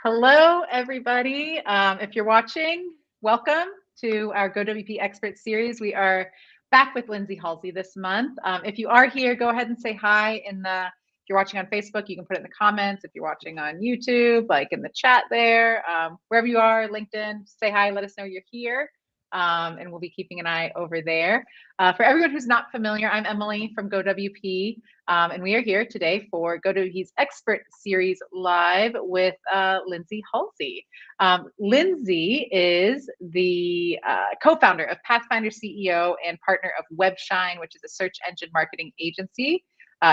Hello, everybody. If you're watching, welcome to our GoWP Expert Series. We are back with Lindsay Halsey this month. If you are here, go ahead and say hi. If you're watching on Facebook, you can put it in the comments. If you're watching on YouTube, like in the chat there, wherever you are, LinkedIn, say hi, let us know you're here. And we'll be keeping an eye over there. For everyone who's not familiar, I'm Emily from GoWP. And we are here today for GoWP's Expert Series Live with Lindsay Halsey. Lindsay is the co-founder of Pathfinder SEO and partner of Webshine, which is a search engine marketing agency.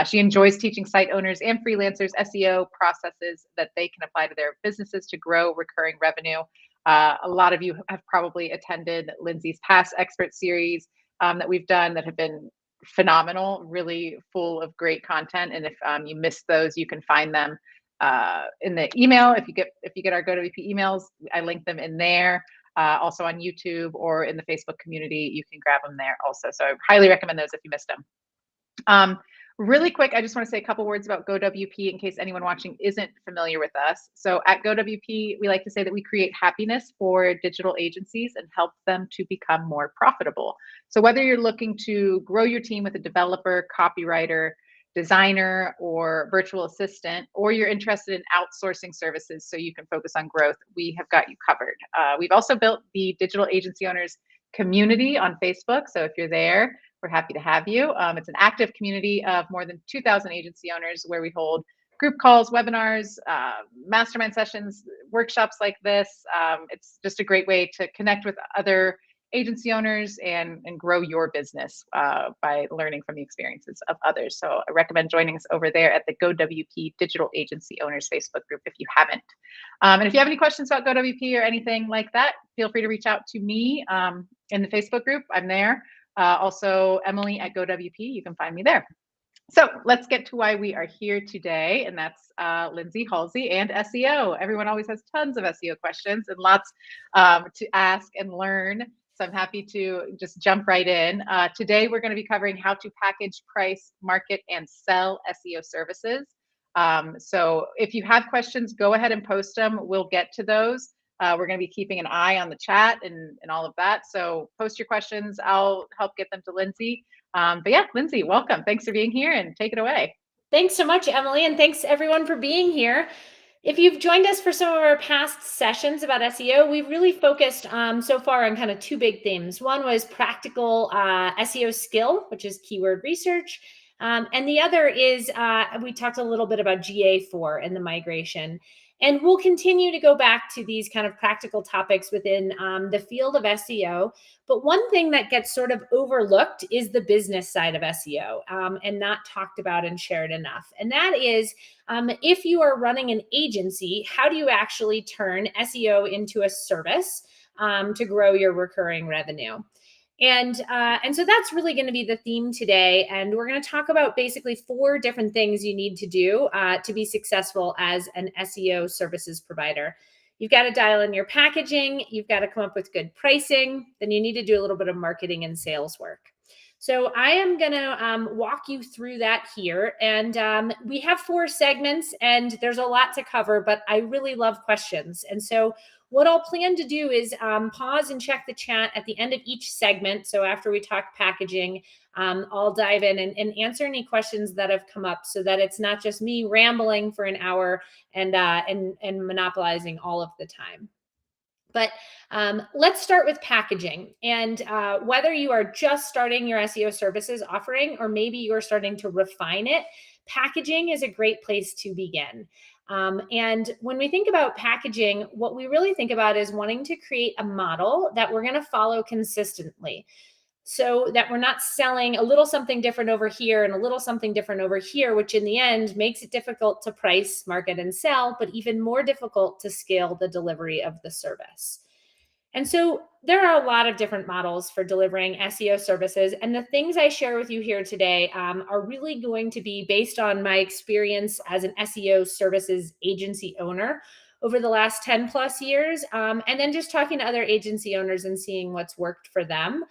She enjoys teaching site owners and freelancers SEO processes that they can apply to their businesses to grow recurring revenue. A lot of you have probably attended Lindsay's past expert series that we've done that have been phenomenal, really full of great content. And if you missed those, you can find them in the email. If you get our GoWP emails, I link them in there. Also on YouTube or in the Facebook community, you can grab them there also. So I highly recommend those if you missed them. Really quick, I just want to say a couple words about GoWP in case anyone watching isn't familiar with us. So at GoWP, we like to say that we create happiness for digital agencies and help them to become more profitable. So whether you're looking to grow your team with a developer, copywriter, designer, or virtual assistant, or you're interested in outsourcing services so you can focus on growth, we have got you covered. We've also built the Digital Agency Owners community on Facebook. So if you're there, we're happy to have you. It's an active community of more than 2,000 agency owners where we hold group calls, webinars, mastermind sessions, workshops like this. It's just a great way to connect with other agency owners and grow your business by learning from the experiences of others. So I recommend joining us over there at the GoWP Digital Agency Owners Facebook group if you haven't. And if you have any questions about GoWP or anything like that, feel free to reach out to me in the Facebook group. I'm there. Also, Emily at GoWP, you can find me there. So let's get to why we are here today, and that's Lindsay Halsey and SEO. Everyone always has tons of SEO questions and lots to ask and learn. So I'm happy to just jump right in. Today, we're going to be covering how to package, price, market, and sell SEO services. So if you have questions, go ahead and post them. We'll get to those. We're going to be keeping an eye on the chat and all of that. So post your questions. I'll help get them to Lindsay. But yeah, Lindsay, welcome. Thanks for being here and take it away. Thanks so much, Emily. And thanks everyone for being here. If you've joined us for some of our past sessions about SEO, we've really focused so far on kind of two big themes. One was practical SEO skill, which is keyword research. And the other is we talked a little bit about GA4 and the migration. And we'll continue to go back to these kind of practical topics within the field of SEO. But one thing that gets sort of overlooked is the business side of SEO and not talked about and shared enough. And that is, if you are running an agency, how do you actually turn SEO into a service to grow your recurring revenue? And so that's really going to be the theme today. And we're going to talk about basically 4 different things you need to do to be successful as an SEO services provider. You've got to dial in your packaging. You've got to come up with good pricing. Then you need to do a little bit of marketing and sales work. So I am going to walk you through that here. And we have 4 segments and there's a lot to cover, but I really love questions. And so what I'll plan to do is pause and check the chat at the end of each segment. So after we talk packaging, I'll dive in and answer any questions that have come up so that it's not just me rambling for an hour and monopolizing all of the time. But let's start with packaging. And whether you are just starting your SEO services offering or maybe you're starting to refine it, packaging is a great place to begin. And when we think about packaging, what we really think about is wanting to create a model that we're going to follow consistently, so that we're not selling a little something different over here and a little something different over here, which in the end makes it difficult to price, market, and sell, but even more difficult to scale the delivery of the service. And so there are a lot of different models for delivering SEO services. And the things I share with you here today are really going to be based on my experience as an SEO services agency owner over the last 10 plus years. And then just talking to other agency owners and seeing what's worked for them.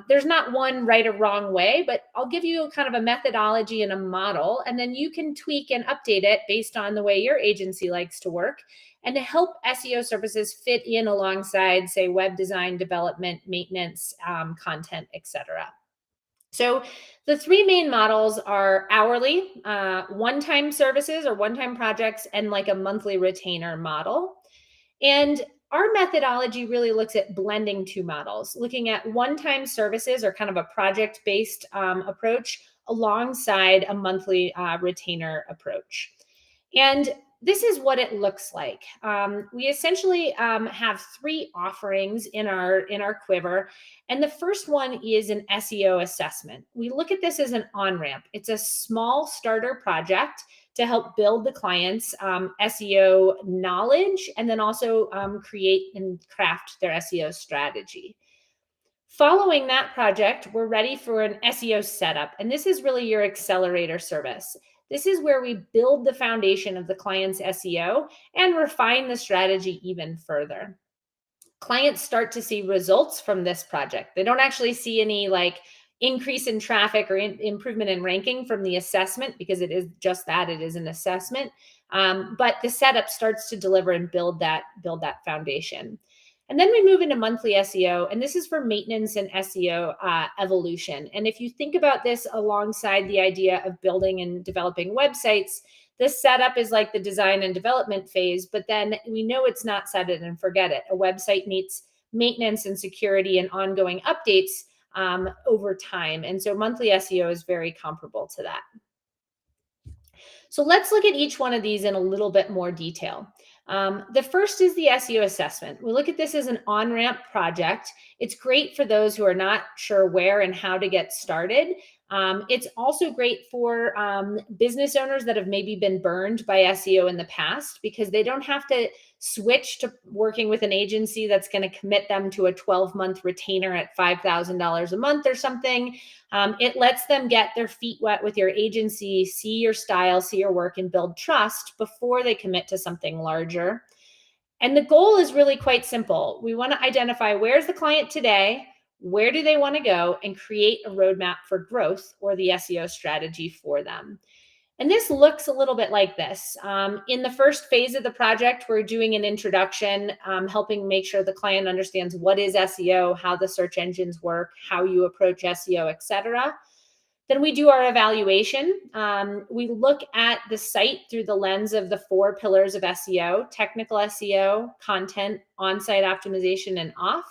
There's not one right or wrong way, but I'll give you kind of a methodology and a model, and then you can tweak and update it based on the way your agency likes to work, and to help SEO services fit in alongside, say, web design, development, maintenance, content, etc. So the three main models are hourly, one-time services or one-time projects, and like a monthly retainer model. And our methodology really looks at blending two models, looking at one-time services or kind of a project-based approach alongside a monthly retainer approach. And this is what it looks like. We essentially have three offerings in our quiver. And the first one is an SEO assessment. We look at this as an on-ramp. It's a small starter project to help build the client's SEO knowledge, and then also create and craft their SEO strategy. Following that project, we're ready for an SEO setup. And this is really your accelerator service. This is where we build the foundation of the client's SEO and refine the strategy even further. Clients start to see results from this project. They don't actually see any like increase in traffic or improvement in ranking from the assessment, because it is just that, it is an assessment. But the setup starts to deliver and build that foundation. And then we move into monthly SEO, and this is for maintenance and SEO evolution. And if you think about this alongside the idea of building and developing websites, this setup is like the design and development phase, but then we know it's not set it and forget it. A website needs maintenance and security and ongoing updates over time. And so monthly SEO is very comparable to that. So let's look at each one of these in a little bit more detail. The first is the SEO assessment. We look at this as an on-ramp project. It's great for those who are not sure where and how to get started. It's also great for business owners that have maybe been burned by SEO in the past, because they don't have to switch to working with an agency that's going to commit them to a 12-month retainer at $5,000 a month or something. It lets them get their feet wet with your agency, see your style, see your work, and build trust before they commit to something larger. And the goal is really quite simple. We want to identify where's the client today, where do they want to go, and create a roadmap for growth or the SEO strategy for them. And this looks a little bit like this. In the first phase of the project, we're doing an introduction, helping make sure the client understands what is SEO, how the search engines work, how you approach SEO, etc. Then we do our evaluation. We look at the site through the lens of the 4 pillars of SEO: technical SEO, content, on-site optimization, and off.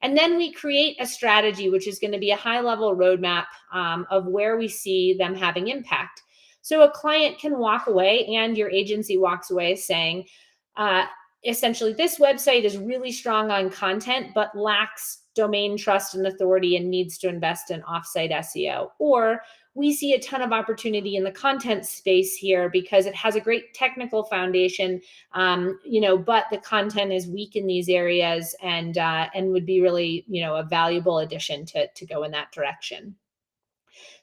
And then we create a strategy, which is going to be a high-level roadmap of where we see them having impact. So a client can walk away, and your agency walks away saying, essentially, this website is really strong on content, but lacks domain trust and authority and needs to invest in offsite SEO. Or we see a ton of opportunity in the content space here because it has a great technical foundation, but the content is weak in these areas and would be really, a valuable addition to go in that direction.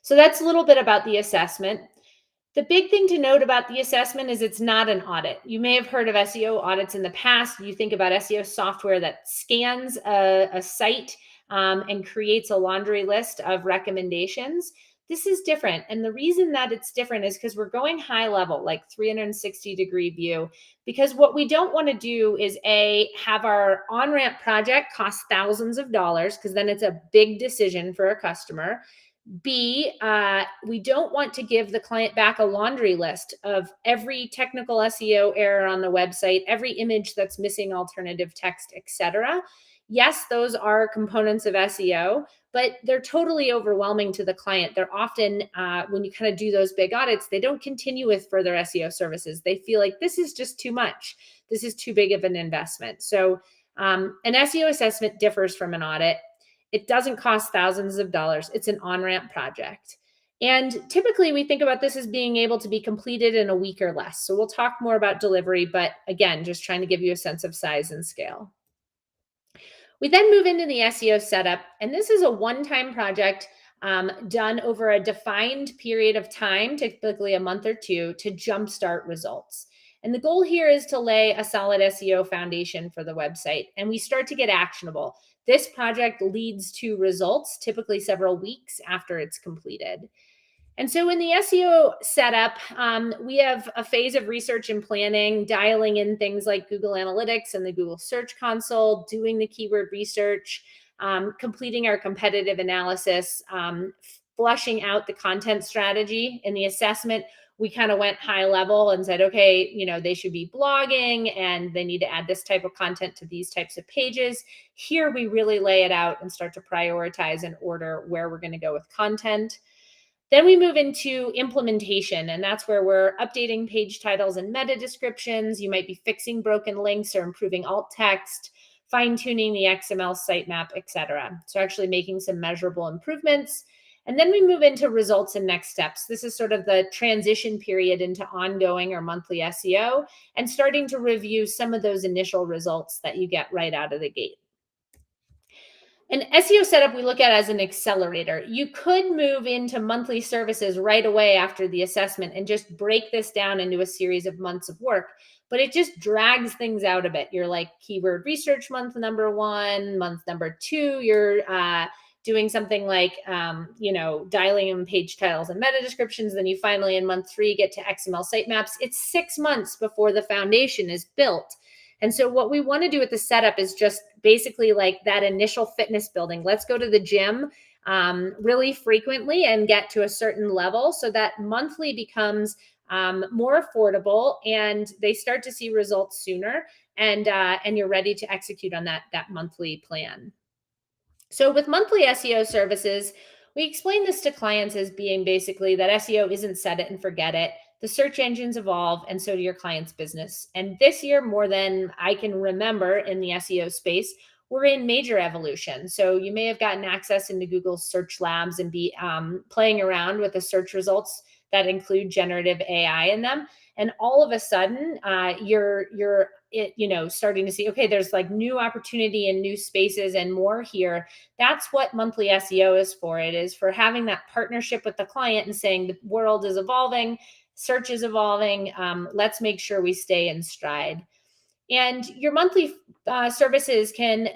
So that's a little bit about the assessment. The big thing to note about the assessment is it's not an audit. You may have heard of SEO audits in the past. You think about SEO software that scans a site and creates a laundry list of recommendations. This is different. And the reason that it's different is because we're going high level, like 360-degree view, because what we don't want to do is have our on-ramp project cost thousands of dollars, because then it's a big decision for a customer. B, we don't want to give the client back a laundry list of every technical SEO error on the website, every image that's missing alternative text, etc. Yes, those are components of SEO, but they're totally overwhelming to the client. They're often, when you kind of do those big audits, they don't continue with further SEO services. They feel like this is just too much. This is too big of an investment. So an SEO assessment differs from an audit. It doesn't cost thousands of dollars. It's an on-ramp project. And typically we think about this as being able to be completed in a week or less. So we'll talk more about delivery, but again, just trying to give you a sense of size and scale. We then move into the SEO setup, and this is a one-time project done over a defined period of time, typically a month or two, to jumpstart results. And the goal here is to lay a solid SEO foundation for the website, and we start to get actionable. This project leads to results typically several weeks after it's completed. And so in the SEO setup, we have a phase of research and planning, dialing in things like Google Analytics and the Google Search Console, doing the keyword research, completing our competitive analysis, flushing out the content strategy. In the assessment, we kind of went high level and said, okay, they should be blogging and they need to add this type of content to these types of pages. Here, we really lay it out and start to prioritize and order where we're going to go with content. Then we move into implementation, and that's where we're updating page titles and meta descriptions. You might be fixing broken links or improving alt text, fine-tuning the XML sitemap, etc. So actually making some measurable improvements. And then we move into results and next steps. This is sort of the transition period into ongoing or monthly SEO and starting to review some of those initial results that you get right out of the gate. An SEO setup we look at as an accelerator. You could move into monthly services right away after the assessment and just break this down into a series of months of work, but it just drags things out a bit. You're like keyword research month number 1, month number 2, you're doing something like, dialing in page titles and meta descriptions. Then you finally in month 3 get to XML sitemaps. It's 6 months before the foundation is built. And so what we want to do with the setup is just basically like that initial fitness building. Let's go to the gym really frequently and get to a certain level so that monthly becomes more affordable and they start to see results sooner and you're ready to execute on that monthly plan. So with monthly SEO services, we explain this to clients as being basically that SEO isn't set it and forget it. The search engines evolve, and so do your client's business. And this year, more than I can remember in the SEO space, we're in major evolution. So you may have gotten access into Google's search labs and be playing around with the search results that include generative AI in them. And all of a sudden, you're starting to see, okay, there's like new opportunity and new spaces and more here. That's what monthly SEO is for. It is for having that partnership with the client and saying the world is evolving, search is evolving. Let's make sure we stay in stride. And your monthly services can,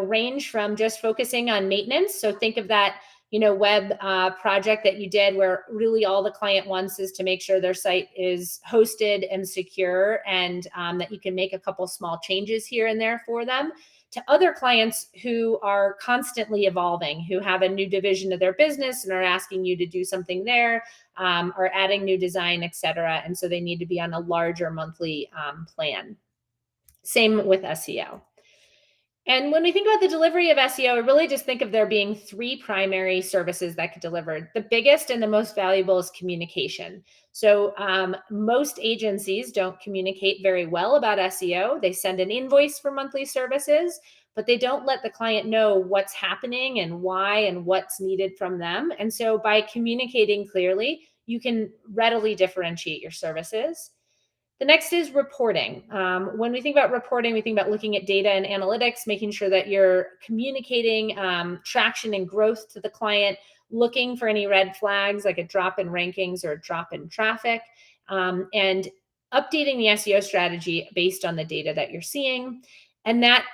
range from just focusing on maintenance. So think of that, web project that you did where really all the client wants is to make sure their site is hosted and secure and that you can make a couple small changes here and there for them, to other clients who are constantly evolving, who have a new division of their business and are asking you to do something there, or adding new design, et cetera. And so they need to be on a larger monthly plan. Same with SEO. And when we think about the delivery of SEO, I really just think of there being 3 primary services that could deliver. The biggest and the most valuable is communication. So most agencies don't communicate very well about SEO. They send an invoice for monthly services, but they don't let the client know what's happening and why and what's needed from them. And so by communicating clearly, you can readily differentiate your services. The next is reporting. When we think about reporting, we think about looking at data and analytics, making sure that you're communicating traction and growth to the client, looking for any red flags like a drop in rankings or a drop in traffic, and updating the SEO strategy based on the data that you're seeing. And that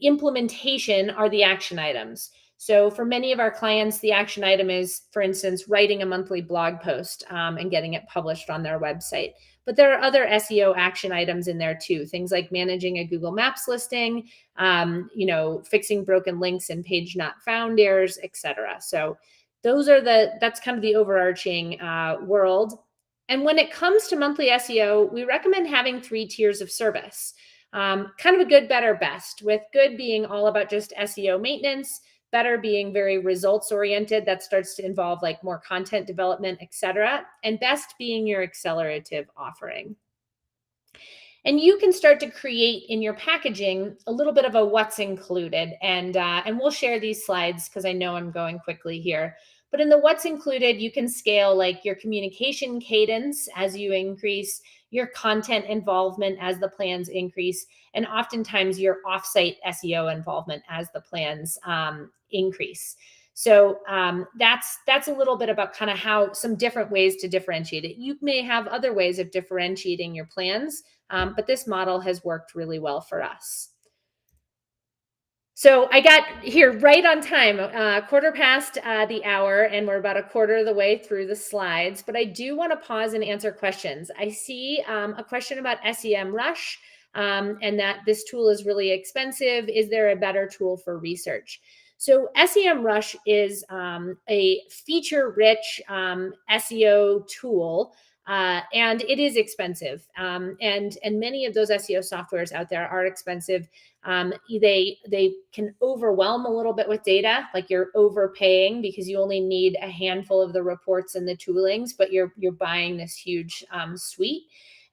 implementation are the action items. So for many of our clients, the action item is, for instance, writing a monthly blog post and getting it published on their website. But there are other SEO action items in there too. Things like managing a Google Maps listing, fixing broken links and page not found errors, etc. So that's kind of the overarching world. And when it comes to monthly SEO, we recommend having 3 tiers of service. Kind of a good, better, best, with good being all about just SEO maintenance, better being very results oriented. That starts to involve like more content development, etc. And best being your accelerative offering. And you can start to create in your packaging a little bit of a what's included. And we'll share these slides because I know I'm going quickly here. But in the what's included, you can scale like your communication cadence as you increase, your content involvement as the plans increase, and oftentimes your offsite SEO involvement as the plans increase. So that's a little bit about kind of how some different ways to differentiate it. You may have other ways of differentiating your plans, but this model has worked really well for us. So I got here right on time, quarter past the hour, and we're about a quarter of the way through the slides, but I do want to pause and answer questions. I see a question about SEMrush, and that this tool is really expensive. Is there a better tool for research? So SEMrush is a feature-rich SEO tool, and it is expensive. And many of those SEO softwares out there are expensive. They can overwhelm a little bit with data, like you're overpaying because you only need a handful of the reports and the toolings, but you're buying this huge suite.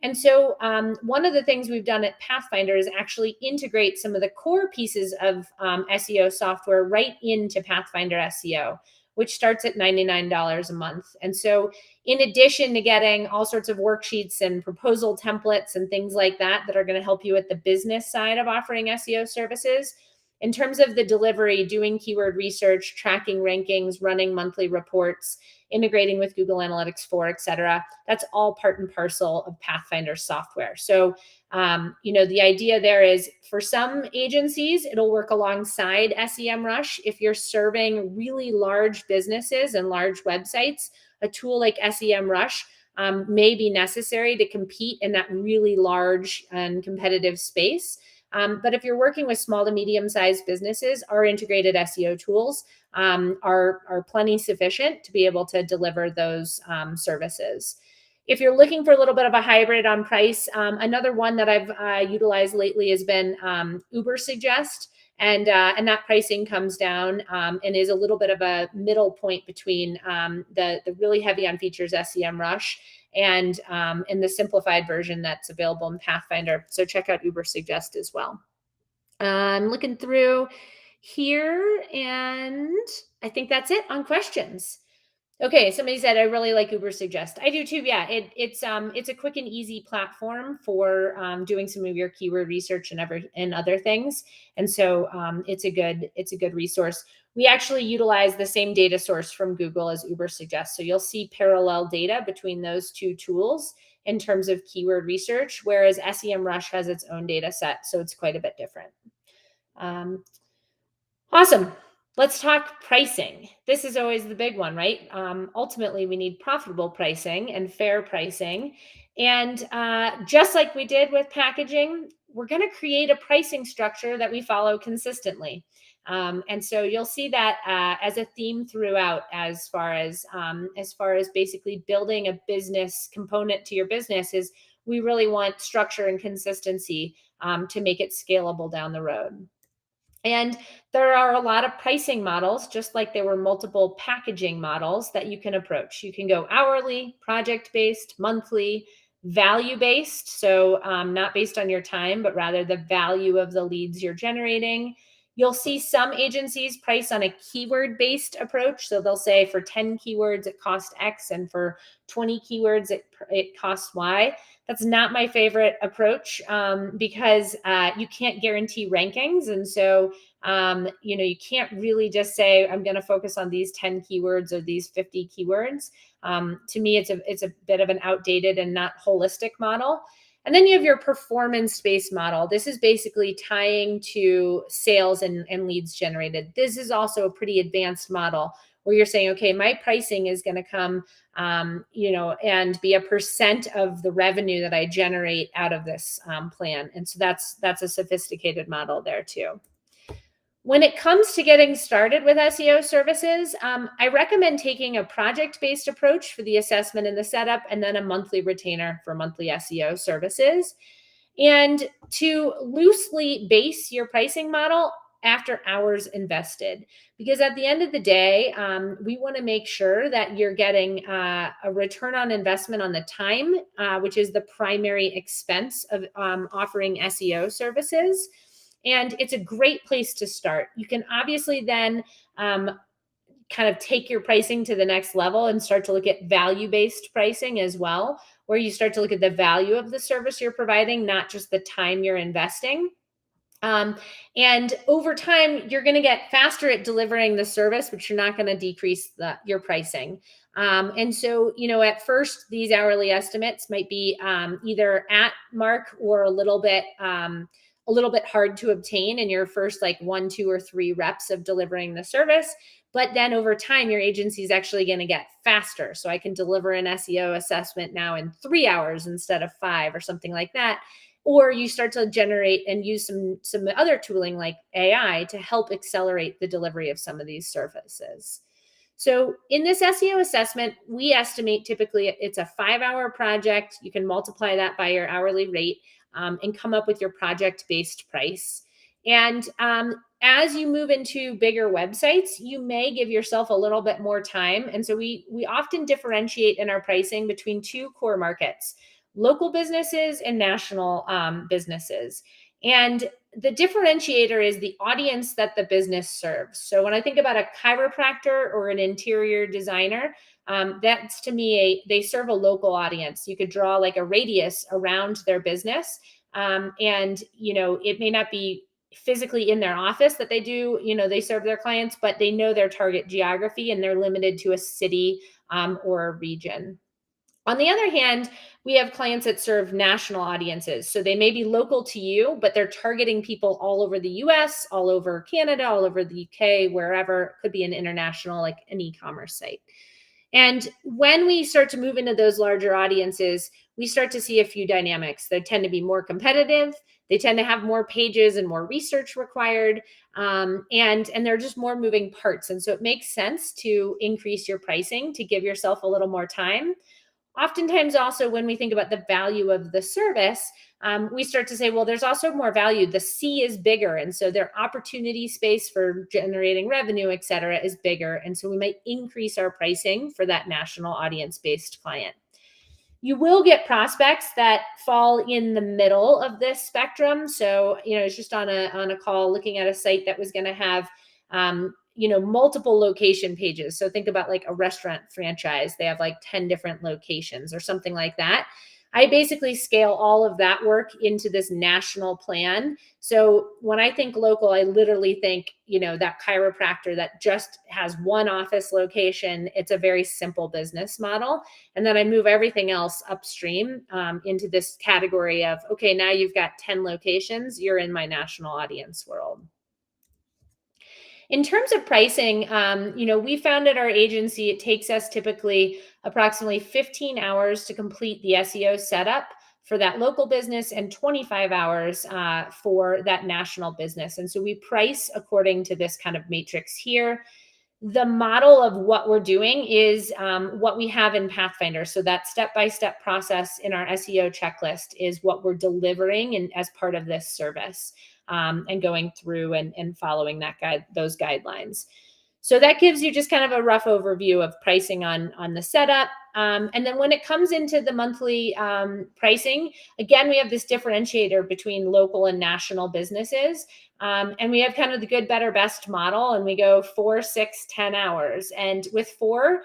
And so one of the things we've done at Pathfinder is actually integrate some of the core pieces of SEO software right into Pathfinder SEO, which starts at $99 a month. And so in addition to getting all sorts of worksheets and proposal templates and things like that that are going to help you at the business side of offering SEO services, in terms of the delivery, doing keyword research, tracking rankings, running monthly reports, integrating with Google Analytics 4, et cetera, that's all part and parcel of Pathfinder software. So, the idea there is for some agencies, it'll work alongside SEMrush. If you're serving really large businesses and large websites, a tool like SEMrush may be necessary to compete in that really large and competitive space. But if you're working with small to medium-sized businesses, our integrated SEO tools are plenty sufficient to be able to deliver those services. If you're looking for a little bit of a hybrid on price, another one that I've utilized lately has been Ubersuggest. And that pricing comes down and is a little bit of a middle point between the really heavy on features SEMrush and in the simplified version that's available in Pathfinder. So check out Ubersuggest as well. I'm looking through here, and I think that's it on questions. Okay, somebody said I really like Ubersuggest. I do too. Yeah, it's a quick and easy platform for doing some of your keyword research and other things, and so it's a good resource. We actually utilize the same data source from Google as Ubersuggest, so you'll see parallel data between those two tools in terms of keyword research, whereas SEMrush has its own data set, so it's quite a bit different. Awesome. Let's talk pricing. This is always the big one, right? Ultimately, we need profitable pricing and fair pricing. And just like we did with packaging, we're going to create a pricing structure that we follow consistently. And so you'll see that as a theme throughout, as far as basically building a business component to your business, is we really want structure and consistency to make it scalable down the road. And there are a lot of pricing models, just like there were multiple packaging models that you can approach. You can go hourly, project-based, monthly, value-based. So not based on your time, but rather the value of the leads you're generating. You'll see some agencies price on a keyword-based approach. So they'll say for 10 keywords, it costs X, and for 20 keywords, it costs Y. That's not my favorite approach because you can't guarantee rankings. And so, you can't really just say, I'm going to focus on these 10 keywords or these 50 keywords. To me, it's a bit of an outdated and not holistic model. And then you have your performance-based model. This is basically tying to sales and leads generated. This is also a pretty advanced model where you're saying, okay, my pricing is going to come, and be a percent of the revenue that I generate out of this plan. And so that's a sophisticated model there too. When it comes to getting started with SEO services, I recommend taking a project-based approach for the assessment and the setup, and then a monthly retainer for monthly SEO services. And to loosely base your pricing model after hours invested, because at the end of the day, we want to make sure that you're getting a return on investment on the time, which is the primary expense of offering SEO services. And it's a great place to start. You can obviously then kind of take your pricing to the next level and start to look at value-based pricing as well, where you start to look at the value of the service you're providing, not just the time you're investing. And over time, you're going to get faster at delivering the service, but you're not going to decrease your pricing. And so, at first, these hourly estimates might be either at mark or a little bit a little bit hard to obtain in your first like 1, 2, or 3 reps of delivering the service. But then over time, your agency is actually going to get faster. So I can deliver an SEO assessment now in 3 hours instead of 5 or something like that. Or you start to generate and use some other tooling like AI to help accelerate the delivery of some of these services. So in this SEO assessment, we estimate typically it's a 5-hour project. You can multiply that by your hourly rate and come up with your project-based price. And as you move into bigger websites, you may give yourself a little bit more time. And so we often differentiate in our pricing between 2 core markets: local businesses and national businesses. And the differentiator is the audience that the business serves. So when I think about a chiropractor or an interior designer, that's to me, they serve a local audience. You could draw like a radius around their business. And, it may not be physically in their office that they do, they serve their clients, but they know their target geography and they're limited to a city or a region. On the other hand, we have clients that serve national audiences. So they may be local to you, but they're targeting people all over the US, all over Canada, all over the UK, wherever. It could be an international, like an e-commerce site. And when we start to move into those larger audiences, we start to see a few dynamics. They tend to be more competitive. They tend to have more pages and more research required. And they're just more moving parts. And so it makes sense to increase your pricing to give yourself a little more time. Oftentimes also when we think about the value of the service, we start to say, well, there's also more value. The C is bigger. And so their opportunity space for generating revenue, et cetera, is bigger. And so we might increase our pricing for that national audience-based client. You will get prospects that fall in the middle of this spectrum. So, it's just on a call looking at a site that was going to have multiple location pages. So think about like a restaurant franchise. They have like 10 different locations or something like that. I basically scale all of that work into this national plan. So when I think local, I literally think, that chiropractor that just has one office location. It's a very simple business model. And then I move everything else upstream into this category of, okay, now you've got 10 locations. You're in my national audience world. In terms of pricing, we found at our agency, it takes us typically approximately 15 hours to complete the SEO setup for that local business and 25 hours for that national business. And so we price according to this kind of matrix here. The model of what we're doing is what we have in Pathfinder. So that step-by-step process in our SEO checklist is what we're delivering and as part of this service. And going through and following those guidelines. So that gives you just kind of a rough overview of pricing on the setup. And then when it comes into the monthly pricing, again, we have this differentiator between local and national businesses. And we have kind of the good, better, best model, and we go 4, 6, 10 hours. And with 4,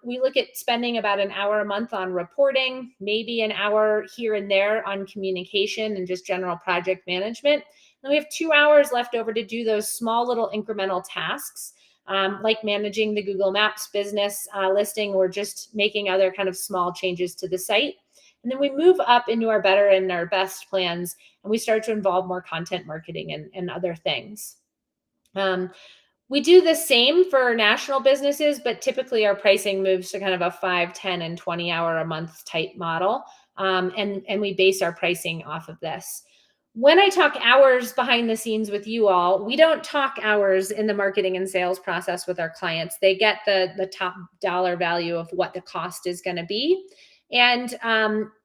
we look at spending about an hour a month on reporting, maybe an hour here and there on communication and just general project management. And we have 2 hours left over to do those small little incremental tasks, like managing the Google Maps business listing or just making other kind of small changes to the site. And then we move up into our better and our best plans, and we start to involve more content marketing and other things. We do the same for national businesses, but typically our pricing moves to kind of a 5, 10, and 20 hour a month type model. And we base our pricing off of this. When I talk hours behind the scenes with you all, we don't talk hours in the marketing and sales process with our clients. They get the top dollar value of what the cost is going to be. And,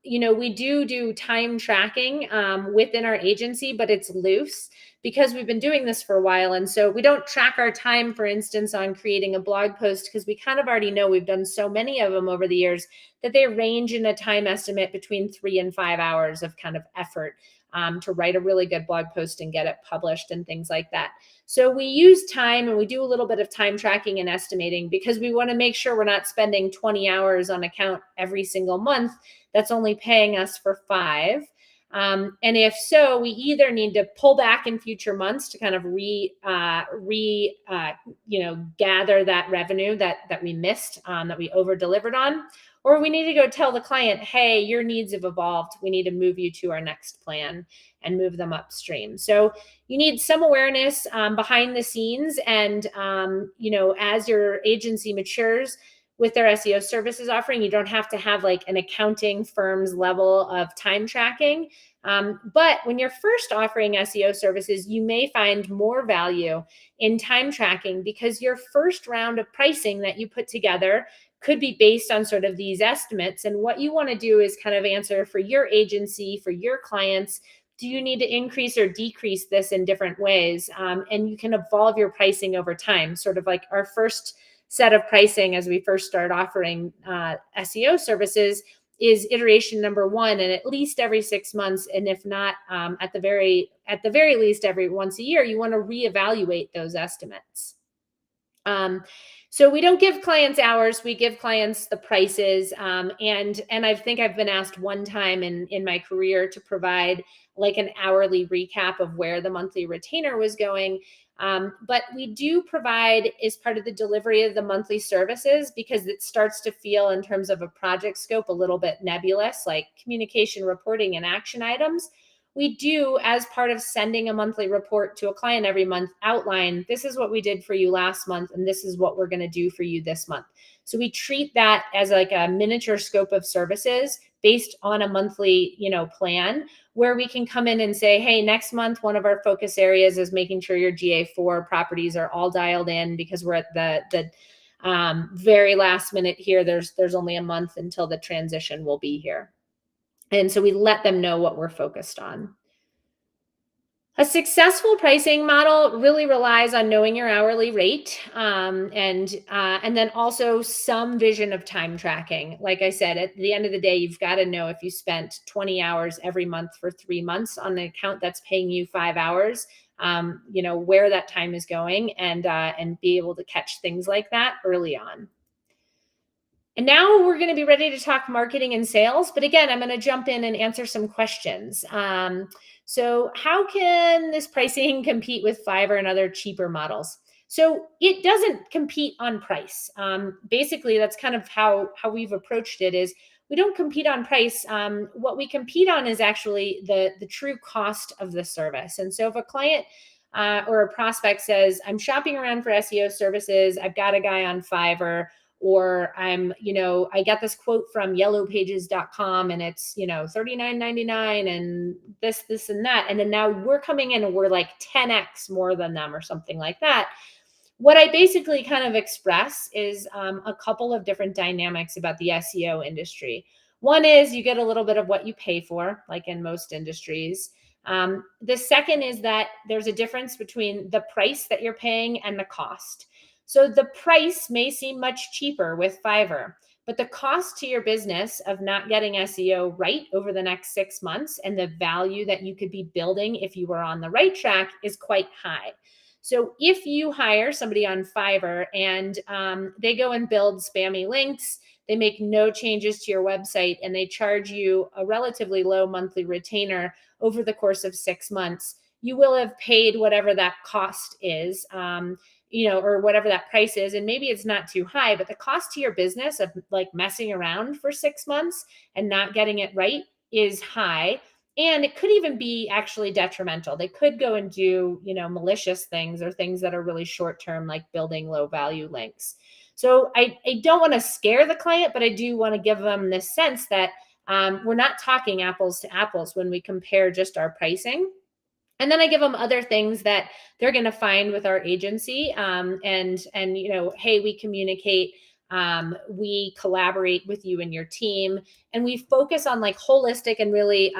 we do time tracking within our agency, but it's loose because we've been doing this for a while. And so we don't track our time, for instance, on creating a blog post because we kind of already know we've done so many of them over the years that they range in a time estimate between 3 and 5 hours of kind of effort to write a really good blog post and get it published and things like that. So we use time and we do a little bit of time tracking and estimating because we want to make sure we're not spending 20 hours on account every single month that's only paying us for 5. And if so, we either need to pull back in future months to kind of gather that revenue that we missed, that we over delivered on, or we need to go tell the client, hey, your needs have evolved. We need to move you to our next plan and move them upstream. So you need some awareness behind the scenes. And, as your agency matures with their SEO services offering, you don't have to have like an accounting firm's level of time tracking. But when you're first offering SEO services, you may find more value in time tracking because your first round of pricing that you put together could be based on sort of these estimates. And what you want to do is kind of answer for your agency, for your clients, do you need to increase or decrease this in different ways? And you can evolve your pricing over time, sort of like our first set of pricing as we first start offering SEO services is iteration number 1, and at least every 6 months, and if not at the very least every once a year, you want to reevaluate those estimates. So we don't give clients hours, we give clients the prices. And I think I've been asked one time in my career to provide like an hourly recap of where the monthly retainer was going. But we do provide as part of the delivery of the monthly services, because it starts to feel in terms of a project scope a little bit nebulous, like communication, reporting, and action items. We do, as part of sending a monthly report to a client every month, outline, this is what we did for you last month, and this is what we're going to do for you this month. So we treat that as like a miniature scope of services based on a monthly, plan, where we can come in and say, hey, next month, one of our focus areas is making sure your GA4 properties are all dialed in, because we're at the very last minute here. There's only a month until the transition will be here. And so we let them know what we're focused on. A successful pricing model really relies on knowing your hourly rate, and then also some vision of time tracking. Like I said, at the end of the day, you've got to know if you spent 20 hours every month for 3 months on an account that's paying you 5 hours, where that time is going, and be able to catch things like that early on. And now we're going to be ready to talk marketing and sales. But again, I'm going to jump in and answer some questions. So how can this pricing compete with Fiverr and other cheaper models? So it doesn't compete on price. Basically, that's kind of how we've approached it is we don't compete on price. What we compete on is actually the true cost of the service. And so if a client or a prospect says, I'm shopping around for SEO services, I've got a guy on Fiverr, or I got this quote from yellowpages.com and it's, $39.99 and this and that. And then now we're coming in and we're like 10x more than them or something like that. What I basically kind of express is a couple of different dynamics about the SEO industry. One is you get a little bit of what you pay for, like in most industries. The second is that there's a difference between the price that you're paying and the cost. So the price may seem much cheaper with Fiverr, but the cost to your business of not getting SEO right over the next 6 months and the value that you could be building if you were on the right track is quite high. So if you hire somebody on Fiverr and they go and build spammy links, they make no changes to your website, and they charge you a relatively low monthly retainer over the course of 6 months, you will have paid whatever that cost is, or whatever that price is. And maybe it's not too high, but the cost to your business of like messing around for 6 months and not getting it right is high. And it could even be actually detrimental. They could go and do, malicious things or things that are really short-term, like building low value links. So I don't want to scare the client, but I do want to give them this sense that we're not talking apples to apples when we compare just our pricing. And then I give them other things that they're going to find with our agency. Hey, we communicate, we collaborate with you and your team, and we focus on like holistic and really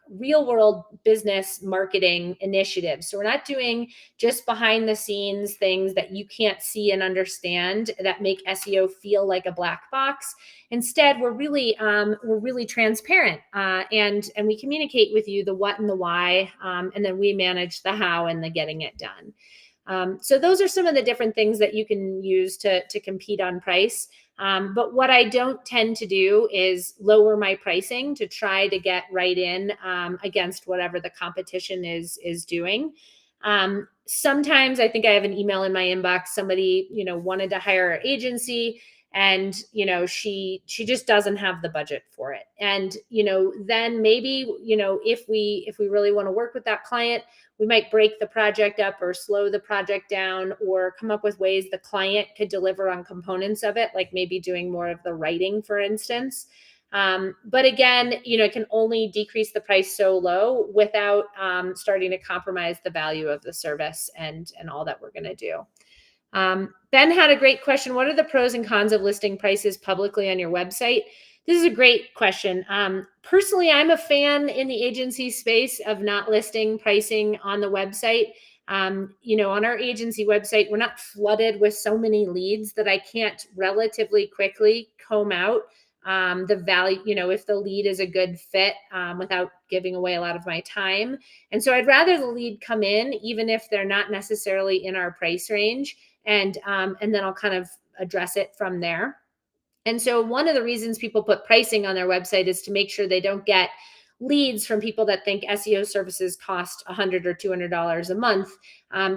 real world business marketing initiatives. So we're not doing just behind the scenes things that you can't see and understand that make SEO feel like a black box. Instead, we're really transparent, and we communicate with you the what and the why, and then we manage the how and the getting it done. So those are some of the different things that you can use to compete on price. But what I don't tend to do is lower my pricing to try to get right in against whatever the competition is doing. Sometimes I think I have an email in my inbox. Somebody, wanted to hire our agency, and she just doesn't have the budget for it. And then maybe if we really want to work with that client, we might break the project up or slow the project down, or come up with ways the client could deliver on components of it, like maybe doing more of the writing, for instance. But again, it can only decrease the price so low without starting to compromise the value of the service and all that we're going to do. Ben had a great question. What are the pros and cons of listing prices publicly on your website? This is a great question. Personally, I'm a fan in the agency space of not listing pricing on the website. On our agency website, we're not flooded with so many leads that I can't relatively quickly comb out the value, if the lead is a good fit, without giving away a lot of my time. And so I'd rather the lead come in, even if they're not necessarily in our price range, and then I'll kind of address it from there. And so one of the reasons people put pricing on their website is to make sure they don't get leads from people that think SEO services cost $100 or $200 a month.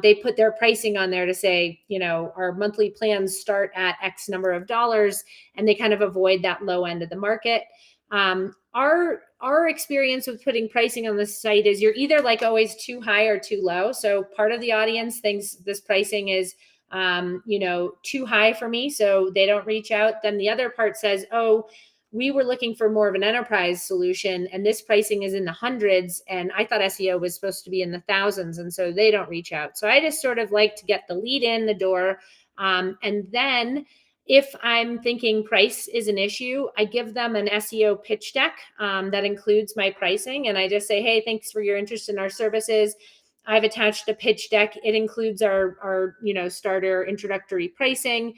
They put their pricing on there to say, our monthly plans start at X number of dollars, and they kind of avoid that low end of the market. Our experience with putting pricing on the site is you're either like always too high or too low. So part of the audience thinks this pricing is too high for me, so they don't reach out. Then the other part says, oh, we were looking for more of an enterprise solution, and this pricing is in the hundreds, and I thought SEO was supposed to be in the thousands, and so they don't reach out. So I just sort of like to get the lead in the door, and then if I'm thinking price is an issue, I give them an SEO pitch deck that includes my pricing, and I just say, hey, thanks for your interest in our services. I've attached a pitch deck. It includes our starter introductory pricing.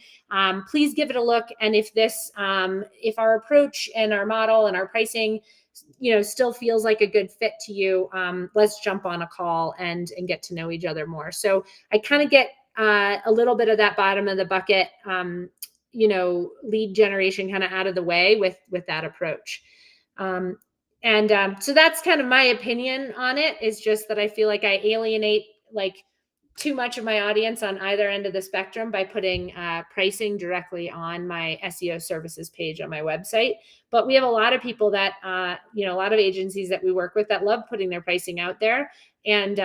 Please give it a look. And if our approach and our model and our pricing, still feels like a good fit to you, let's jump on a call and get to know each other more. So I kind of get a little bit of that bottom of the bucket, lead generation kind of out of the way with that approach. So that's kind of my opinion on it, is just that I feel like I alienate too much of my audience on either end of the spectrum by putting pricing directly on my SEO services page on my website. But we have a lot of people that, a lot of agencies that we work with that love putting their pricing out there, and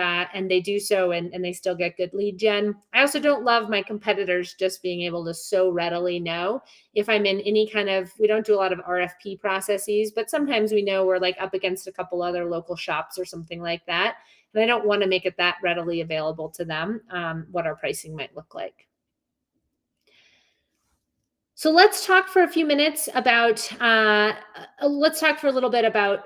they do so, and they still get good lead gen. I also don't love my competitors just being able to so readily know if I'm in any kind of, we don't do a lot of RFP processes, but sometimes we know we're up against a couple other local shops or something like that. And I don't want to make it that readily available to them, what our pricing might look like. So let's talk for a few minutes about, let's talk for a little bit about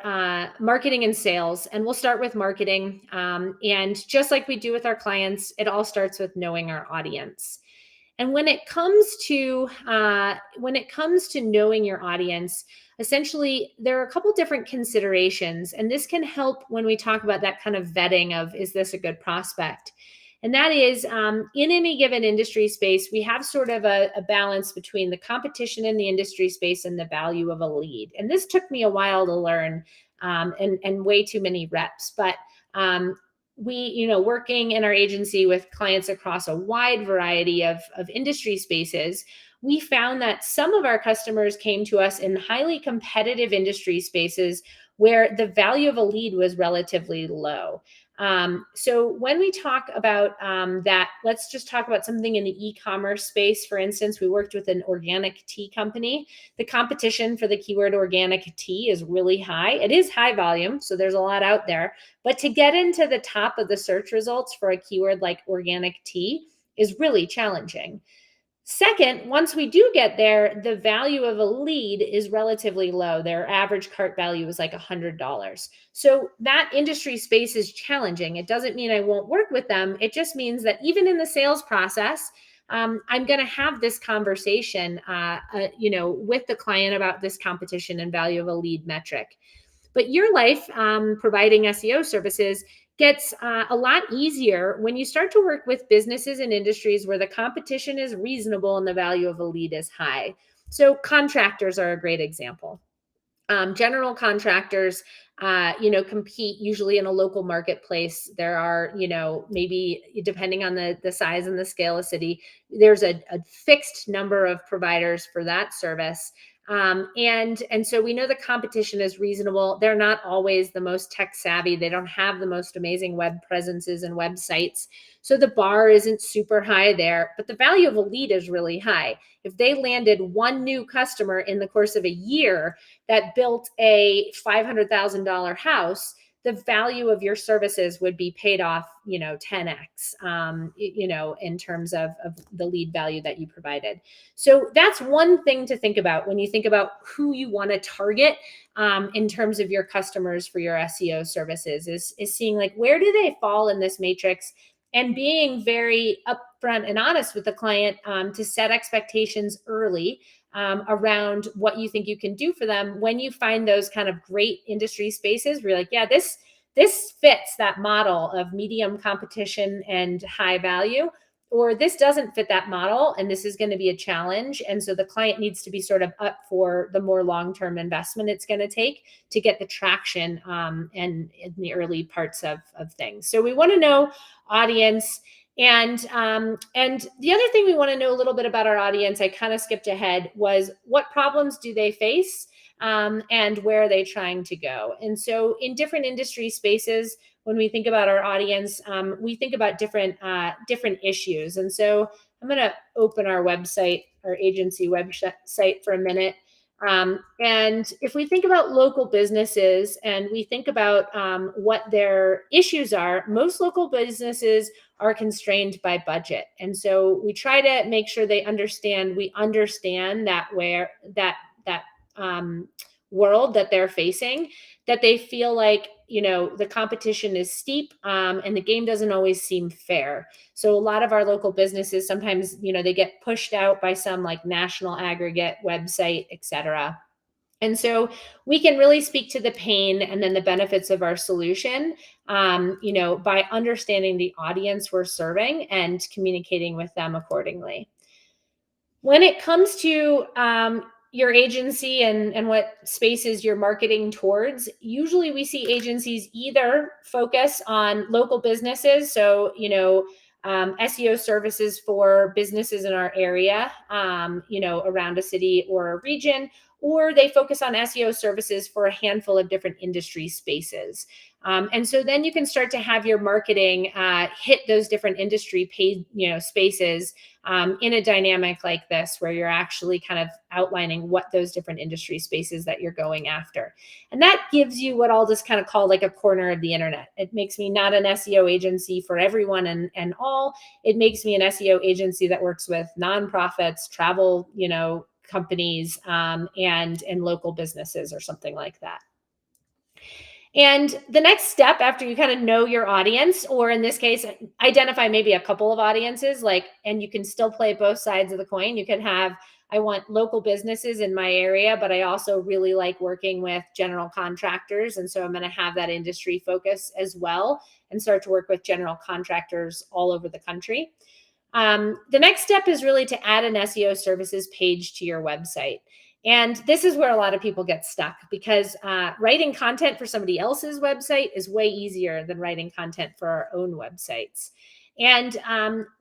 marketing and sales. And we'll start with marketing. And just like we do with our clients, it all starts with knowing our audience. And when it comes to knowing your audience, essentially, there are a couple different considerations, and this can help when we talk about that kind of vetting of, is this a good prospect? And that is, in any given industry space, we have sort of a balance between the competition in the industry space and the value of a lead. And this took me a while to learn, and way too many reps. But we, working in our agency with clients across a wide variety of industry spaces, we found that some of our customers came to us in highly competitive industry spaces where the value of a lead was relatively low. So when we talk about that, let's just talk about something in the e-commerce space. For instance, we worked with an organic tea company. The competition for the keyword organic tea is really high. It is high volume, so there's a lot out there. But to get into the top of the search results for a keyword like organic tea is really challenging. Second, once we do get there, the value of a lead is relatively low. Their average cart value is like $100. So that industry space is challenging. It doesn't mean I won't work with them. It just means that even in the sales process, I'm going to have this conversation, with the client about this competition and value of a lead metric. But your life providing SEO services gets a lot easier when you start to work with businesses and industries where the competition is reasonable and the value of a lead is high. So contractors are a great example. General contractors, compete usually in a local marketplace. There are, maybe depending on the size and the scale of city, there's a fixed number of providers for that service. And so we know the competition is reasonable. They're not always the most tech savvy. They don't have the most amazing web presences and websites. So the bar isn't super high there, but the value of a lead is really high. If they landed one new customer in the course of a year that built a $500,000 house, the value of your services would be paid off, 10x, in terms of the lead value that you provided. So that's one thing to think about when you think about who you want to target in terms of your customers for your SEO services, is seeing like, where do they fall in this matrix, and being very upfront and honest with the client to set expectations early around what you think you can do for them when you find those kind of great industry spaces where you're like, yeah, this fits that model of medium competition and high value, or this doesn't fit that model and this is going to be a challenge. And so the client needs to be sort of up for the more long-term investment it's going to take to get the traction and in the early parts of things. So we want to know audience. And the other thing we want to know a little bit about our audience, I kind of skipped ahead, was what problems do they face and where are they trying to go? And so in different industry spaces, when we think about our audience, we think about different issues. And so I'm going to open our website, our agency website for a minute. And if we think about local businesses and we think about what their issues are, most local businesses are constrained by budget. And so we try to make sure we understand that world that they're facing, that they feel like, the competition is steep and the game doesn't always seem fair. So a lot of our local businesses, sometimes, they get pushed out by some like national aggregate website, et cetera. And so we can really speak to the pain and then the benefits of our solution, by understanding the audience we're serving and communicating with them accordingly. When it comes to your agency and what spaces you're marketing towards, usually we see agencies either focus on local businesses, so SEO services for businesses in our area, around a city or a region, or they focus on SEO services for a handful of different industry spaces. And so then you can start to have your marketing hit those different industry paid, spaces in a dynamic like this, where you're actually kind of outlining what those different industry spaces that you're going after. And that gives you what I'll just kind of call like a corner of the internet. It makes me not an SEO agency for everyone and all. It makes me an SEO agency that works with nonprofits, travel, companies, and local businesses or something like that. And the next step after you kind of know your audience, or in this case, identify maybe a couple of audiences, and you can still play both sides of the coin. You can have, I want local businesses in my area, but I also really like working with general contractors. And so I'm going to have that industry focus as well and start to work with general contractors all over the country. The next step is really to add an SEO services page to your website. And this is where a lot of people get stuck, because writing content for somebody else's website is way easier than writing content for our own websites. And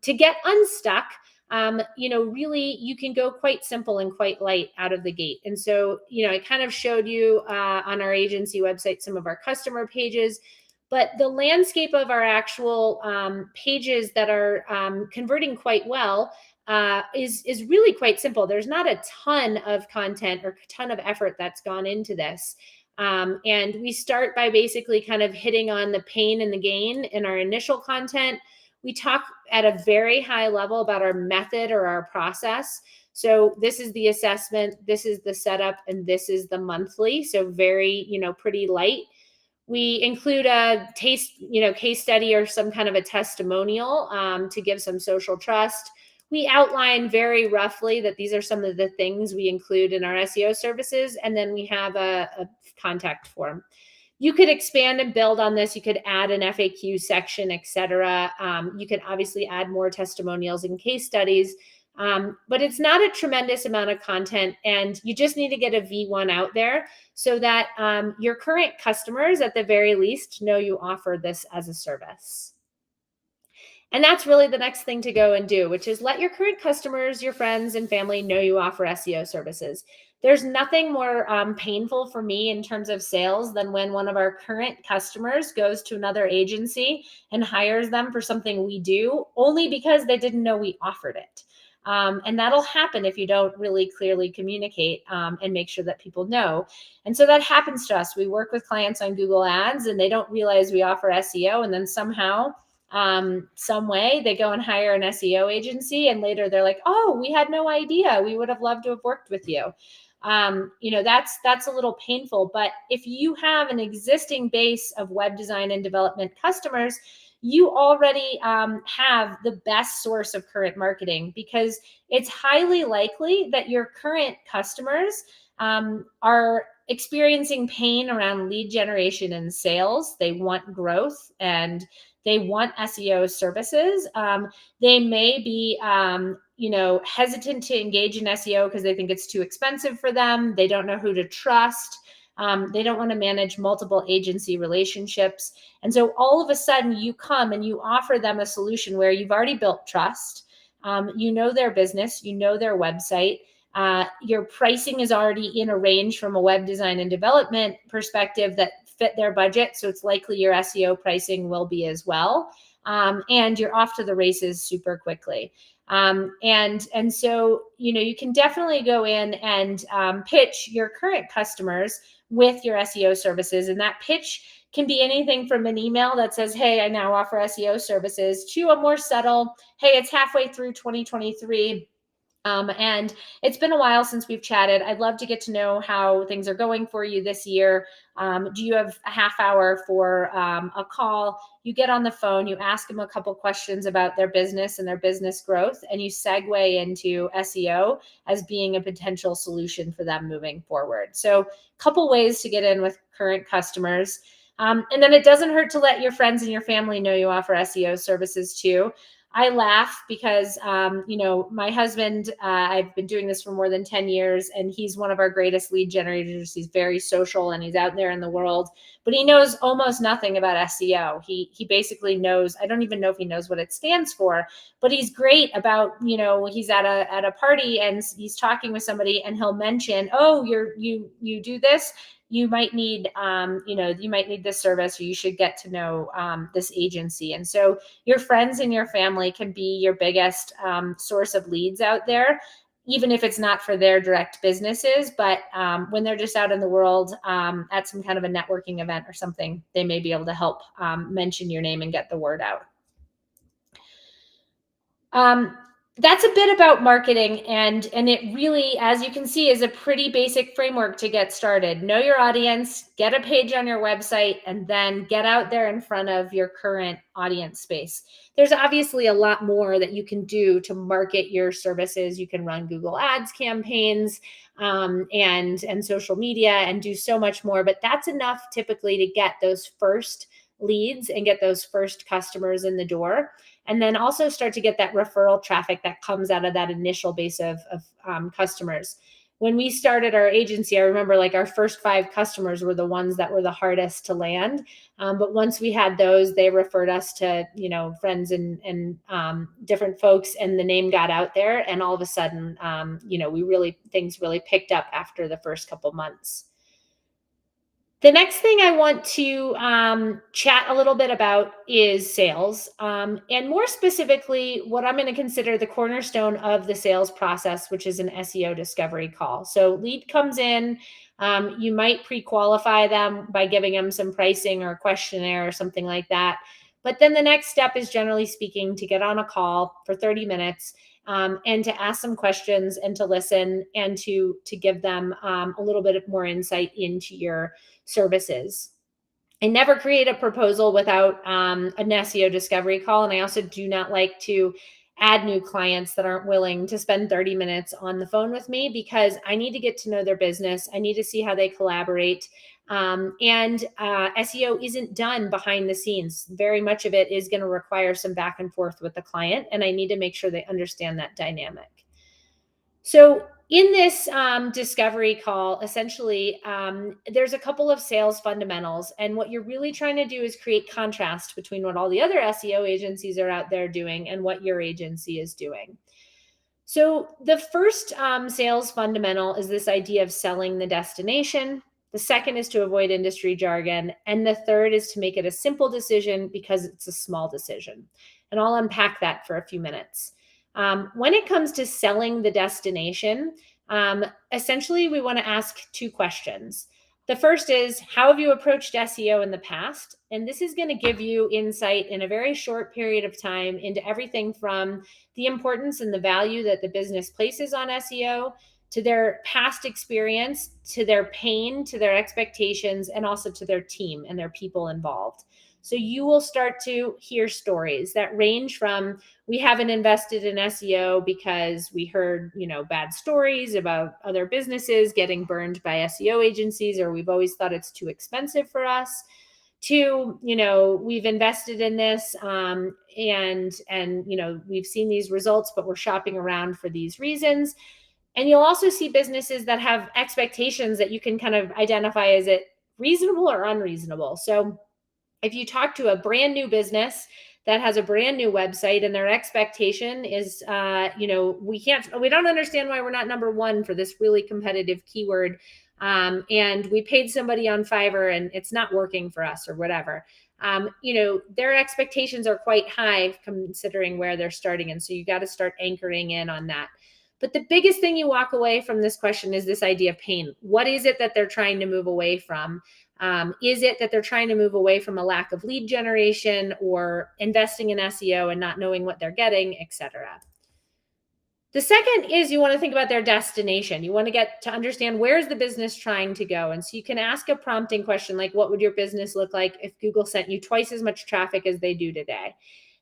to get unstuck, really you can go quite simple and quite light out of the gate. And so, I kind of showed you on our agency website some of our customer pages, but the landscape of our actual pages that are converting quite well is really quite simple. There's not a ton of content or a ton of effort that's gone into this. And we start by basically kind of hitting on the pain and the gain in our initial content. We talk at a very high level about our method or our process. So this is the assessment, this is the setup, and this is the monthly. So very, pretty light. We include a case study or some kind of a testimonial to give some social trust. We outline very roughly that these are some of the things we include in our SEO services, and then we have a contact form. You could expand and build on this. You could add an FAQ section, et cetera. You could obviously add more testimonials and case studies. But it's not a tremendous amount of content, and you just need to get a V1 out there so that your current customers, at the very least, know you offer this as a service. And that's really the next thing to go and do, which is let your current customers, your friends and family know you offer SEO services. There's nothing more painful for me in terms of sales than when one of our current customers goes to another agency and hires them for something we do only because they didn't know we offered it. And that'll happen if you don't really clearly communicate and make sure that people know. And so that happens to us. We work with clients on Google Ads and they don't realize we offer SEO, and then somehow some way they go and hire an SEO agency, and later they're like, oh, we had no idea, we would have loved to have worked with you. That's a little painful. But if you have an existing base of web design and development customers, you already have the best source of current marketing, because it's highly likely that your current customers are experiencing pain around lead generation and sales. They want growth and they want SEO services. They may be, hesitant to engage in SEO because they think it's too expensive for them. They don't know who to trust. They don't want to manage multiple agency relationships. And so all of a sudden you come and you offer them a solution where you've already built trust. You know their business, you know their website. Your pricing is already in a range from a web design and development perspective that fit their budget. So it's likely your SEO pricing will be as well. And you're off to the races super quickly. And so, you can definitely go in and pitch your current customers with your SEO services. And that pitch can be anything from an email that says, hey, I now offer SEO services, to a more subtle, hey, it's halfway through 2023. And it's been a while since we've chatted. I'd love to get to know how things are going for you this year. Do you have a half hour for a call? You get on the phone, you ask them a couple questions about their business and their business growth, and you segue into SEO as being a potential solution for them moving forward. So a couple ways to get in with current customers. And then it doesn't hurt to let your friends and your family know you offer SEO services too. I laugh because, my husband, I've been doing this for more than 10 years, and he's one of our greatest lead generators. He's very social and he's out there in the world, but he knows almost nothing about SEO. He basically knows, I don't even know if he knows what it stands for, but he's great about, he's at a party and he's talking with somebody and he'll mention, oh, you do this. You might need, this service, or you should get to know this agency. And so your friends and your family can be your biggest source of leads out there, even if it's not for their direct businesses. But when they're just out in the world at some kind of a networking event or something, they may be able to help mention your name and get the word out. That's a bit about marketing, and it really, as you can see, is a pretty basic framework to get started. Know your audience, get a page on your website, and then get out there in front of your current audience space. There's obviously a lot more that you can do to market your services. You can run Google Ads campaigns and social media and do so much more, but that's enough typically to get those first leads and get those first customers in the door. And then also start to get that referral traffic that comes out of that initial base of customers. When we started our agency, I remember our first 5 customers were the ones that were the hardest to land. But once we had those, they referred us to, friends and different folks, and the name got out there. And all of a sudden, things really picked up after the first couple months. The next thing I want to chat a little bit about is sales, and more specifically, what I'm going to consider the cornerstone of the sales process, which is an SEO discovery call. So lead comes in, you might pre-qualify them by giving them some pricing or a questionnaire or something like that. But then the next step is, generally speaking, to get on a call for 30 minutes and to ask some questions and to listen and to give them a little bit more insight into your services. I never create a proposal without an SEO discovery call. And I also do not like to add new clients that aren't willing to spend 30 minutes on the phone with me, because I need to get to know their business. I need to see how they collaborate. And SEO isn't done behind the scenes. Very much of it is going to require some back and forth with the client, and I need to make sure they understand that dynamic. So in this discovery call, essentially, there's a couple of sales fundamentals. And what you're really trying to do is create contrast between what all the other SEO agencies are out there doing and what your agency is doing. So the first sales fundamental is this idea of selling the destination. The second is to avoid industry jargon. And the third is to make it a simple decision because it's a small decision. And I'll unpack that for a few minutes. When it comes to selling the destination, essentially we want to ask two questions. The first is, how have you approached SEO in the past? And this is going to give you insight in a very short period of time into everything from the importance and the value that the business places on SEO, to their past experience, to their pain, to their expectations, and also to their team and their people involved. So you will start to hear stories that range from, we haven't invested in SEO because we heard, bad stories about other businesses getting burned by SEO agencies, or we've always thought it's too expensive for us, to, we've invested in this and we've seen these results, but we're shopping around for these reasons. And you'll also see businesses that have expectations that you can kind of identify, is it reasonable or unreasonable? So if you talk to a brand new business that has a brand new website and their expectation is, we don't understand why we're not number one for this really competitive keyword. And we paid somebody on Fiverr and it's not working for us or whatever. Their expectations are quite high considering where they're starting. And so you got to start anchoring in on that. But the biggest thing you walk away from this question is this idea of pain. What is it that they're trying to move away from? Is it that they're trying to move away from a lack of lead generation or investing in SEO and not knowing what they're getting, etc.? The second is you want to think about their destination. You want to get to understand, where's the business trying to go? And so you can ask a prompting question like, what would your business look like if Google sent you twice as much traffic as they do today?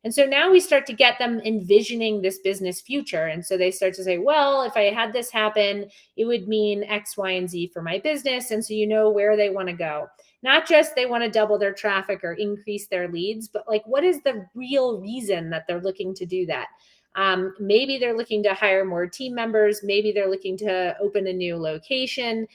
And so now we start to get them envisioning this business future. And so they start to say, well, if I had this happen, it would mean X, Y, and Z for my business. And so you know where they want to go. Not just they want to double their traffic or increase their leads, but like, what is the real reason that they're looking to do that? Maybe they're looking to hire more team members. Maybe they're looking to open a new location.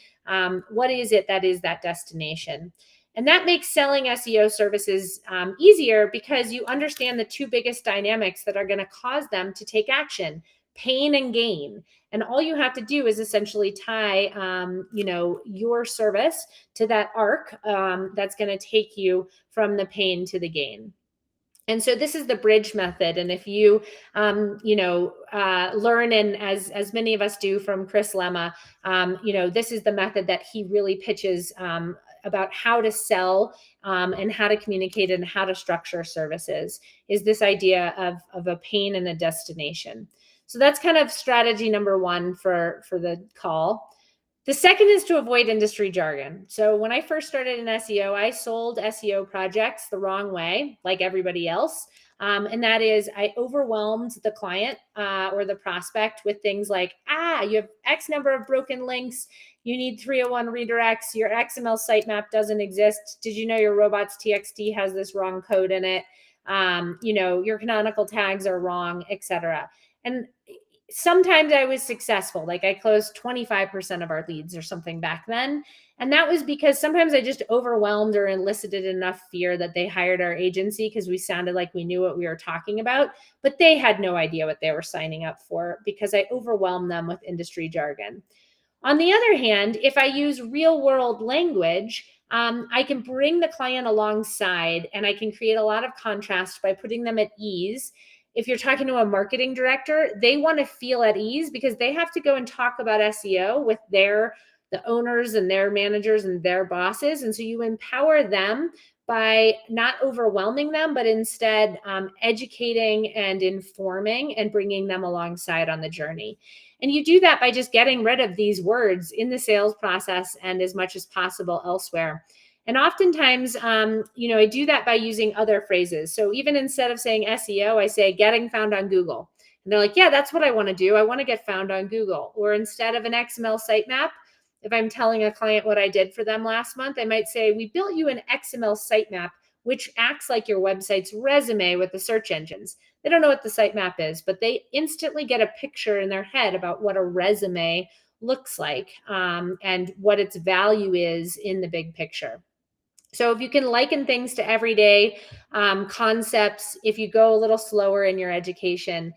What is it that is that destination? And that makes selling SEO services easier because you understand the two biggest dynamics that are going to cause them to take action: pain and gain. And all you have to do is essentially tie, your service to that arc that's going to take you from the pain to the gain. And so this is the bridge method. And if you, learn, and as many of us do from Chris Lemma, this is the method that he really pitches about how to sell and how to communicate and how to structure services, is this idea of a pain and a destination. So that's kind of strategy number one for the call. The second is to avoid industry jargon. So when I first started in SEO, I sold SEO projects the wrong way, like everybody else. And that is, I overwhelmed the client or the prospect with things like, you have X number of broken links, you need 301 redirects, your XML sitemap doesn't exist. Did you know your robots.txt has this wrong code in it? Your canonical tags are wrong, etc. And sometimes I was successful. Like I closed 25% of our leads or something back then. And that was because sometimes I just overwhelmed or elicited enough fear that they hired our agency because we sounded like we knew what we were talking about, but they had no idea what they were signing up for because I overwhelmed them with industry jargon. On the other hand, if I use real world language, I can bring the client alongside and I can create a lot of contrast by putting them at ease. If you're talking to a marketing director, they want to feel at ease because they have to go and talk about SEO with the owners and their managers and their bosses. And so you empower them by not overwhelming them, but instead educating and informing and bringing them alongside on the journey. And you do that by just getting rid of these words in the sales process and as much as possible elsewhere. And oftentimes, I do that by using other phrases. So even instead of saying SEO, I say getting found on Google. And they're like, yeah, that's what I want to do. I want to get found on Google. Or instead of an XML sitemap, if I'm telling a client what I did for them last month, I might say, we built you an XML sitemap, which acts like your website's resume with the search engines. They don't know what the sitemap is, but they instantly get a picture in their head about what a resume looks like, and what its value is in the big picture. So if you can liken things to everyday concepts, if you go a little slower in your education,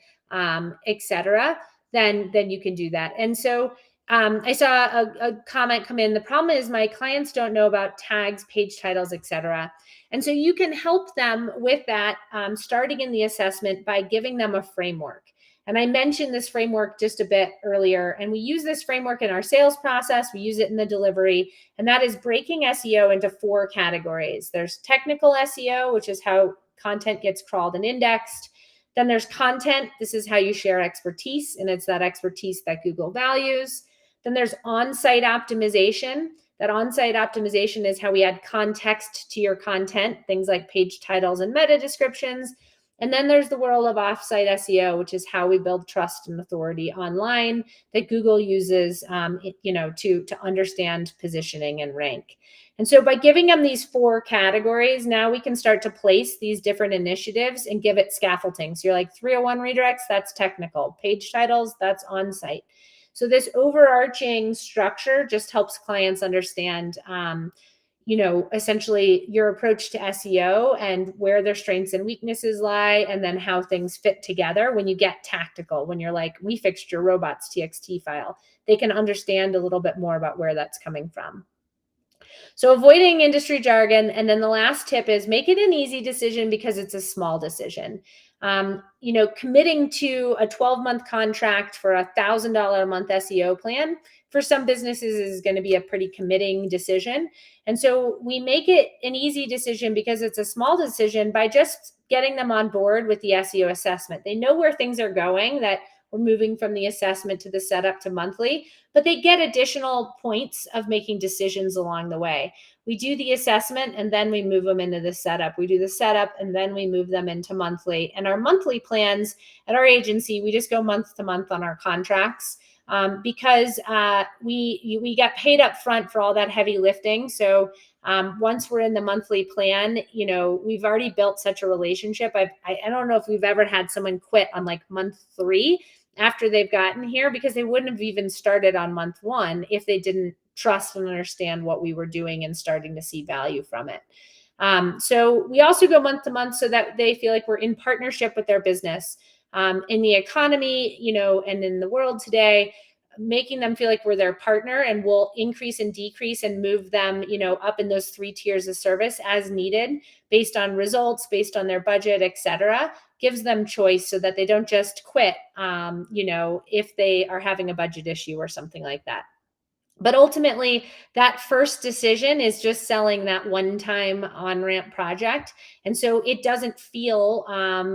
etc., then you can do that. And so I saw a comment come in. The problem is my clients don't know about tags, page titles, etc. And so you can help them with that, starting in the assessment by giving them a framework. And I mentioned this framework just a bit earlier, and we use this framework in our sales process. We use it in the delivery, and that is breaking SEO into 4 categories. There's technical SEO, which is how content gets crawled and indexed. Then there's content. This is how you share expertise, and it's that expertise that Google values. Then there's on-site optimization. That on-site optimization is how we add context to your content, things like page titles and meta descriptions. And then there's the world of offsite SEO, which is how we build trust and authority online that Google uses, to understand positioning and rank. And so by giving them these 4 categories, now we can start to place these different initiatives and give it scaffolding. So you're like 301 redirects, that's technical. Page titles, that's on-site. So this overarching structure just helps clients understand essentially your approach to SEO and where their strengths and weaknesses lie, and then how things fit together when you get tactical, when you're like, we fixed your robots.txt file. They can understand a little bit more about where that's coming from. So avoiding industry jargon. And then the last tip is make it an easy decision because it's a small decision. Committing to a 12-month contract for $1,000 a month SEO plan for some businesses is going to be a pretty committing decision. And so we make it an easy decision because it's a small decision by just getting them on board with the SEO assessment. They know where things are going, that we're moving from the assessment to the setup to monthly, but they get additional points of making decisions along the way. We do the assessment and then we move them into the setup. We do the setup and then we move them into monthly. And our monthly plans at our agency, we just go month to month on our contracts. Because we get paid up front for all that heavy lifting. So once we're in the monthly plan, we've already built such a relationship. I don't know if we've ever had someone quit on like month 3 after they've gotten here, because they wouldn't have even started on month 1 if they didn't trust and understand what we were doing and starting to see value from it. So we also go month to month so that they feel like we're in partnership with their business. In the economy, and in the world today, making them feel like we're their partner, and we'll increase and decrease and move them, up in those 3 tiers of service as needed based on results, based on their budget, etc., gives them choice so that they don't just quit, if they are having a budget issue or something like that. But ultimately, that first decision is just selling that one-time on-ramp project. And so it doesn't feel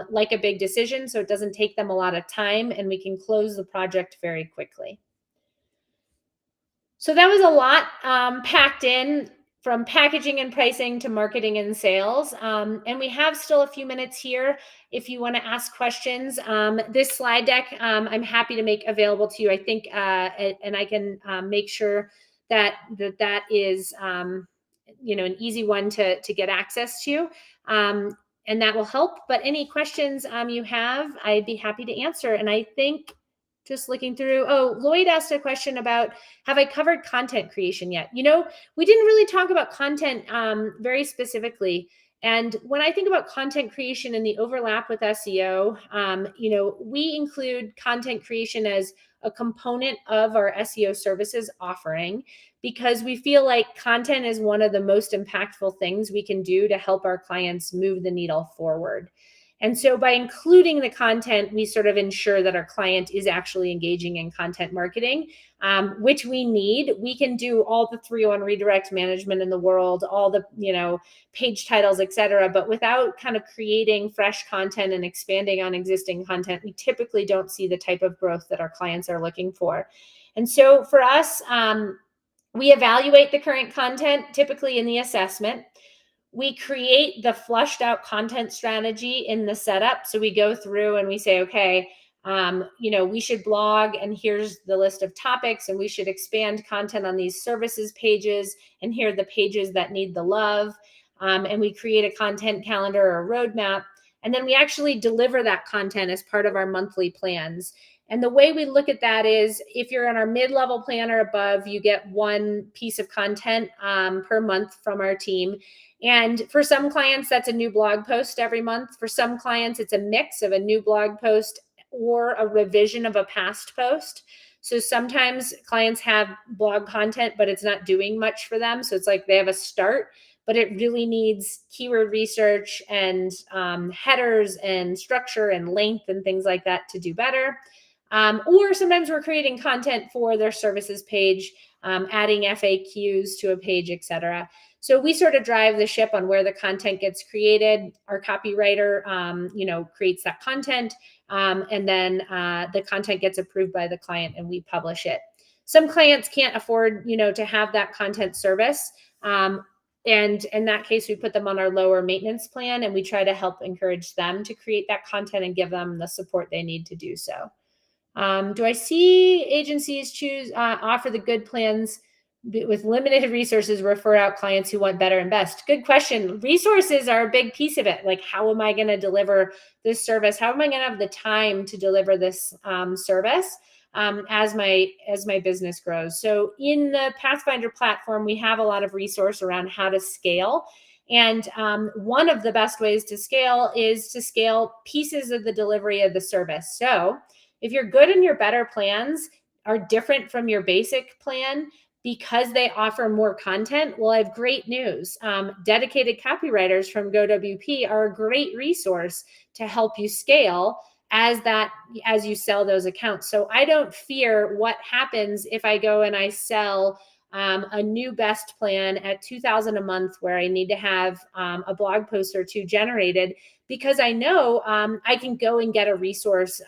like a big decision. So it doesn't take them a lot of time, and we can close the project very quickly. So that was a lot packed in, from packaging and pricing to marketing and sales. And we have still a few minutes here if you want to ask questions. This slide deck, I'm happy to make available to you, I think, and I can make sure that is, an easy one to get access to. And that will help. But any questions you have, I'd be happy to answer. And I think, just looking through, Lloyd asked a question about, have I covered content creation yet? We didn't really talk about content very specifically. And when I think about content creation and the overlap with SEO, we include content creation as a component of our SEO services offering, because we feel like content is one of the most impactful things we can do to help our clients move the needle forward. And so by including the content, we sort of ensure that our client is actually engaging in content marketing, which we need. We can do all the 301 redirect management in the world, all the, page titles, et cetera. But without kind of creating fresh content and expanding on existing content, we typically don't see the type of growth that our clients are looking for. And so for us, we evaluate the current content, typically in the assessment. We create the flushed out content strategy in the setup. So we go through and we say, okay, we should blog, and here's the list of topics, and we should expand content on these services pages, and here are the pages that need the love. And we create a content calendar or a roadmap. And then we actually deliver that content as part of our monthly plans. And the way we look at that is if you're on our mid-level plan or above, you get one piece of content per month from our team. And for some clients, that's a new blog post every month. For some clients, it's a mix of a new blog post or a revision of a past post. So sometimes clients have blog content, but it's not doing much for them. So it's like they have a start, but it really needs keyword research and headers and structure and length and things like that to do better. Or sometimes we're creating content for their services page, adding FAQs to a page, etc. So we sort of drive the ship on where the content gets created. Our copywriter, creates that content, and then the content gets approved by the client and we publish it. Some clients can't afford, to have that content service. And in that case, we put them on our lower maintenance plan and we try to help encourage them to create that content and give them the support they need to do so. Do I see agencies offer the good plans with limited resources, refer out clients who want better and best? Good question. Resources are a big piece of it. Like, how am I going to deliver this service? How am I going to have the time to deliver this service as my business grows? So in the Pathfinder platform, we have a lot of resource around how to scale. And one of the best ways to scale is to scale pieces of the delivery of the service. So if your good and your better plans are different from your basic plan because they offer more content, well, I have great news. Dedicated copywriters from GoWP are a great resource to help you scale as you sell those accounts. So I don't fear what happens if I go and I sell a new best plan at $2,000 a month where I need to have a blog post or two generated, because I know I can go and get a resource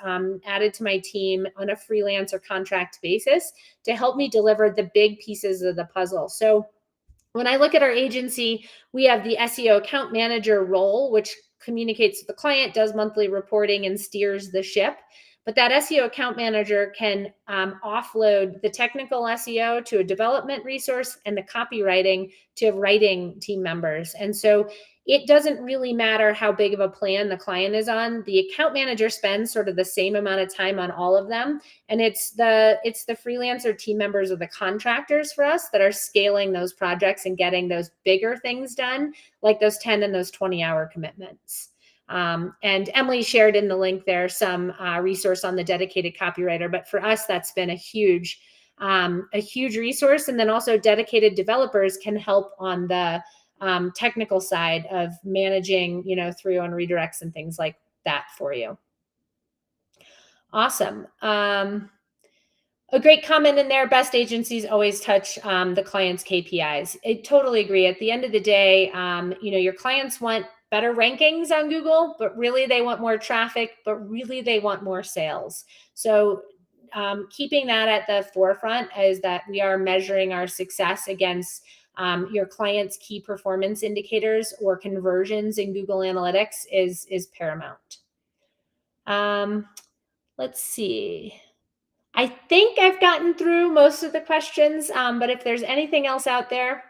added to my team on a freelance or contract basis to help me deliver the big pieces of the puzzle. So when I look at our agency, we have the SEO account manager role, which communicates with the client, does monthly reporting, and steers the ship. But that SEO account manager can offload the technical SEO to a development resource and the copywriting to writing team members. And so it doesn't really matter how big of a plan the client is on. The account manager spends sort of the same amount of time on all of them. And it's the freelancer team members or the contractors for us that are scaling those projects and getting those bigger things done, like those 10 and those 20-hour commitments. And Emily shared in the link there some resource on the dedicated copywriter, but for us, that's been a huge resource. And then also dedicated developers can help on the technical side of managing, through on redirects and things like that for you. Awesome. A great comment in there, best agencies always touch the client's KPIs. I totally agree. At the end of the day, your clients want better rankings on Google, but really they want more traffic, but really they want more sales. So keeping that at the forefront is that we are measuring our success against your client's key performance indicators or conversions in Google Analytics is paramount. Let's see. I think I've gotten through most of the questions, but if there's anything else out there,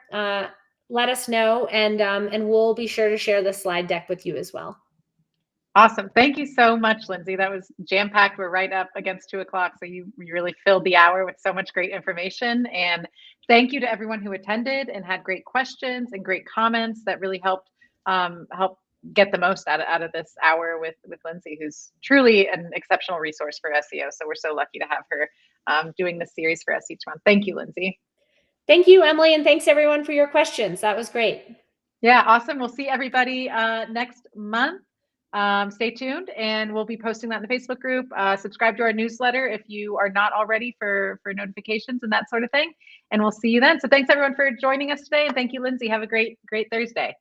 let us know, and we'll be sure to share the slide deck with you as well. Awesome. Thank you so much, Lindsay. That was jam-packed. We're right up against 2 o'clock, so you really filled the hour with so much great information. And thank you to everyone who attended and had great questions and great comments that really helped get the most out of this hour with Lindsay, who's truly an exceptional resource for SEO. So we're so lucky to have her doing this series for us each month. Thank you, Lindsay. Thank you, Emily, and thanks everyone for your questions. That was great. Yeah, awesome. We'll see everybody next month. Stay tuned, and we'll be posting that in the Facebook group. Subscribe to our newsletter if you are not already for notifications and that sort of thing. And we'll see you then. So thanks everyone for joining us today. And thank you, Lindsay. Have a great Thursday.